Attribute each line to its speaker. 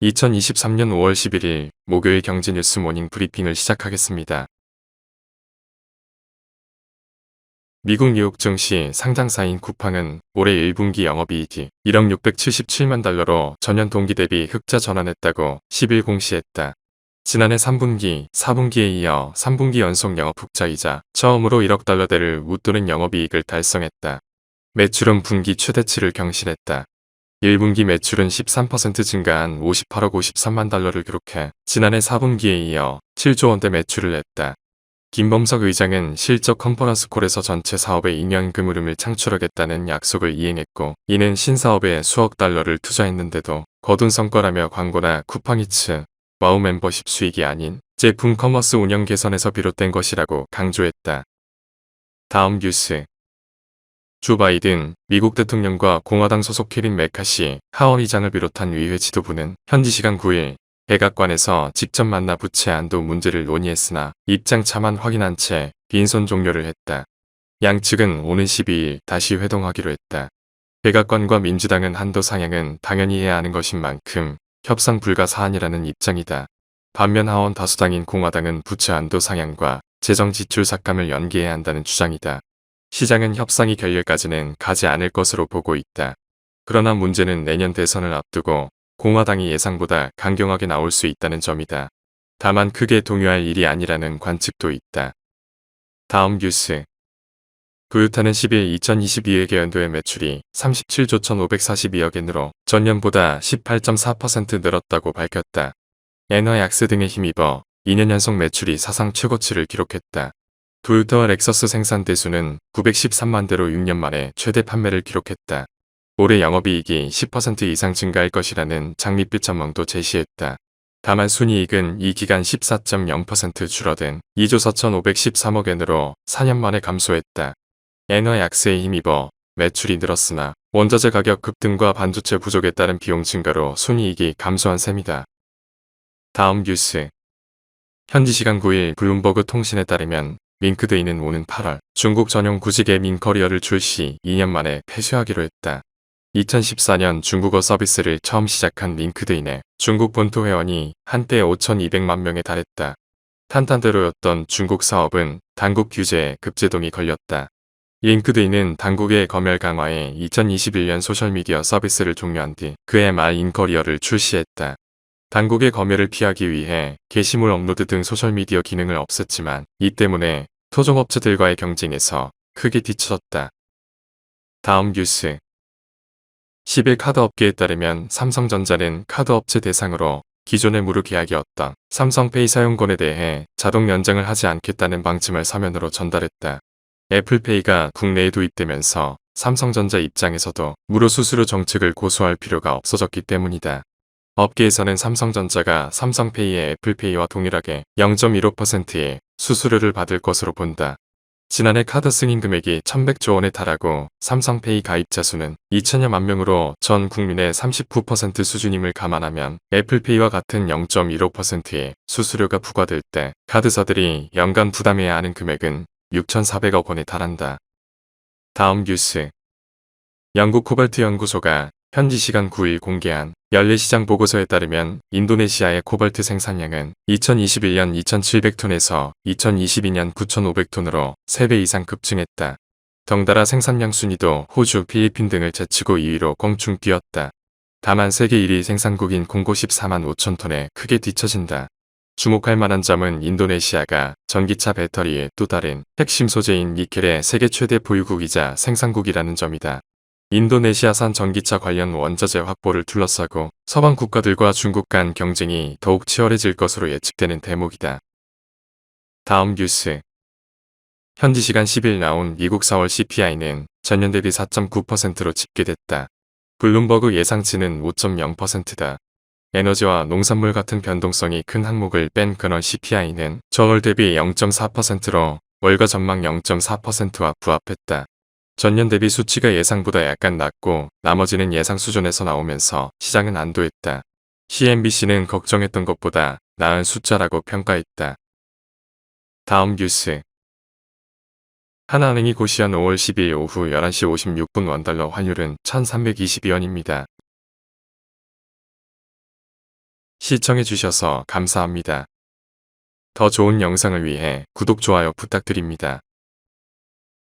Speaker 1: 2023년 5월 11일 목요일 경제뉴스 모닝 브리핑을 시작하겠습니다. 미국 뉴욕 증시 상장사인 쿠팡은 올해 1분기 영업이익이 1억 677만 달러로 전년 동기 대비 흑자 전환했다고 10일 공시했다. 지난해 3분기, 4분기에 이어 3분기 연속 영업 흑자이자 처음으로 1억 달러대를 웃도는 영업이익을 달성했다. 매출은 분기 최대치를 경신했다. 1분기 매출은 13% 증가한 58억 53만 달러를 기록해 지난해 4분기에 이어 7조 원대 매출을 냈다. 김범석 의장은 실적 컨퍼런스 콜에서 전체 사업의 2년 그물음을 창출하겠다는 약속을 이행했고, 이는 신사업에 수억 달러를 투자했는데도 거둔 성과라며 광고나 쿠팡이츠, 와우 멤버십 수익이 아닌 제품 커머스 운영 개선에서 비롯된 것이라고 강조했다. 다음 뉴스. 조 바이든, 미국 대통령과 공화당 소속 케빈 메카시, 하원 의장을 비롯한 의회 지도부는 현지 시간 9일 백악관에서 직접 만나 부채 안도 문제를 논의했으나 입장 차만 확인한 채 빈손 종료를 했다. 양측은 오는 12일 다시 회동하기로 했다. 백악관과 민주당은 한도 상향은 당연히 해야 하는 것인 만큼 협상 불가 사안이라는 입장이다. 반면 하원 다수당인 공화당은 부채 안도 상향과 재정 지출 삭감을 연기해야 한다는 주장이다. 시장은 협상이 결렬까지는 가지 않을 것으로 보고 있다. 그러나 문제는 내년 대선을 앞두고 공화당이 예상보다 강경하게 나올 수 있다는 점이다. 다만 크게 동요할 일이 아니라는 관측도 있다. 다음 뉴스. 도요타는 10일 2022회계연도의 매출이 37조 1,542억 엔으로 전년보다 18.4% 늘었다고 밝혔다. 엔화 약세 등에 힘입어 2년 연속 매출이 사상 최고치를 기록했다. 도요타와 렉서스 생산 대수는 913만 대로 6년 만에 최대 판매를 기록했다. 올해 영업이익이 10% 이상 증가할 것이라는 장밋빛 전망도 제시했다. 다만 순이익은 이 기간 14.0% 줄어든 2조 4,513억 엔으로 4년 만에 감소했다. 엔화 약세에 힘입어 매출이 늘었으나 원자재 가격 급등과 반도체 부족에 따른 비용 증가로 순이익이 감소한 셈이다. 다음 뉴스. 현지 시간 9일 블룸버그 통신에 따르면 링크드인은 오는 8월 중국 전용 구직 앱 인커리어를 출시 2년 만에 폐쇄하기로 했다. 2014년 중국어 서비스를 처음 시작한 링크드인의 중국 본토 회원이 한때 5,200만 명에 달했다. 탄탄대로였던 중국 사업은 당국 규제에 급제동이 걸렸다. 링크드인은 당국의 검열 강화에 2021년 소셜미디어 서비스를 종료한 뒤 그해 말 인커리어를 출시했다. 당국의 검열을 피하기 위해 게시물 업로드 등 소셜미디어 기능을 없앴지만 이 때문에 토종업체들과의 경쟁에서 크게 뒤처졌다. 다음 뉴스. 10일 카드업계에 따르면 삼성전자는 카드업체 대상으로 기존의 무료 계약이었던 삼성페이 사용권에 대해 자동 연장을 하지 않겠다는 방침을 서면으로 전달했다. 애플페이가 국내에 도입되면서 삼성전자 입장에서도 무료 수수료 정책을 고수할 필요가 없어졌기 때문이다. 업계에서는 삼성전자가 삼성페이의 애플페이와 동일하게 0.15%의 수수료를 받을 것으로 본다. 지난해 카드 승인 금액이 1,100조 원에 달하고 삼성페이 가입자 수는 2천여만 명으로 전 국민의 39% 수준임을 감안하면 애플페이와 같은 0.15%의 수수료가 부과될 때 카드사들이 연간 부담해야 하는 금액은 6,400억 원에 달한다. 다음 뉴스. 영국 코발트 연구소가 현지 시간 9일 공개한 연례시장 보고서에 따르면 인도네시아의 코발트 생산량은 2021년 2,700톤에서 2022년 9,500톤으로 3배 이상 급증했다. 덩달아 생산량 순위도 호주, 필리핀 등을 제치고 2위로 껑충 뛰었다. 다만 세계 1위 생산국인 공고 14만 5천 톤에 크게 뒤처진다. 주목할 만한 점은 인도네시아가 전기차 배터리의 또 다른 핵심 소재인 니켈의 세계 최대 보유국이자 생산국이라는 점이다. 인도네시아산 전기차 관련 원자재 확보를 둘러싸고 서방 국가들과 중국 간 경쟁이 더욱 치열해질 것으로 예측되는 대목이다. 다음 뉴스. 현지 시간 10일 나온 미국 4월 CPI는 전년 대비 4.9%로 집계됐다. 블룸버그 예상치는 5.0%다. 에너지와 농산물 같은 변동성이 큰 항목을 뺀 근원 CPI는 전월 대비 0.4%로 월가 전망 0.4%와 부합했다. 전년 대비 수치가 예상보다 약간 낮고 나머지는 예상 수준에서 나오면서 시장은 안도했다. CNBC는 걱정했던 것보다 나은 숫자라고 평가했다. 다음 뉴스. 하나은행이 고시한 5월 12일 오후 11시 56분 원달러 환율은 1,322원입니다. 시청해주셔서 감사합니다. 더 좋은 영상을 위해 구독, 좋아요 부탁드립니다.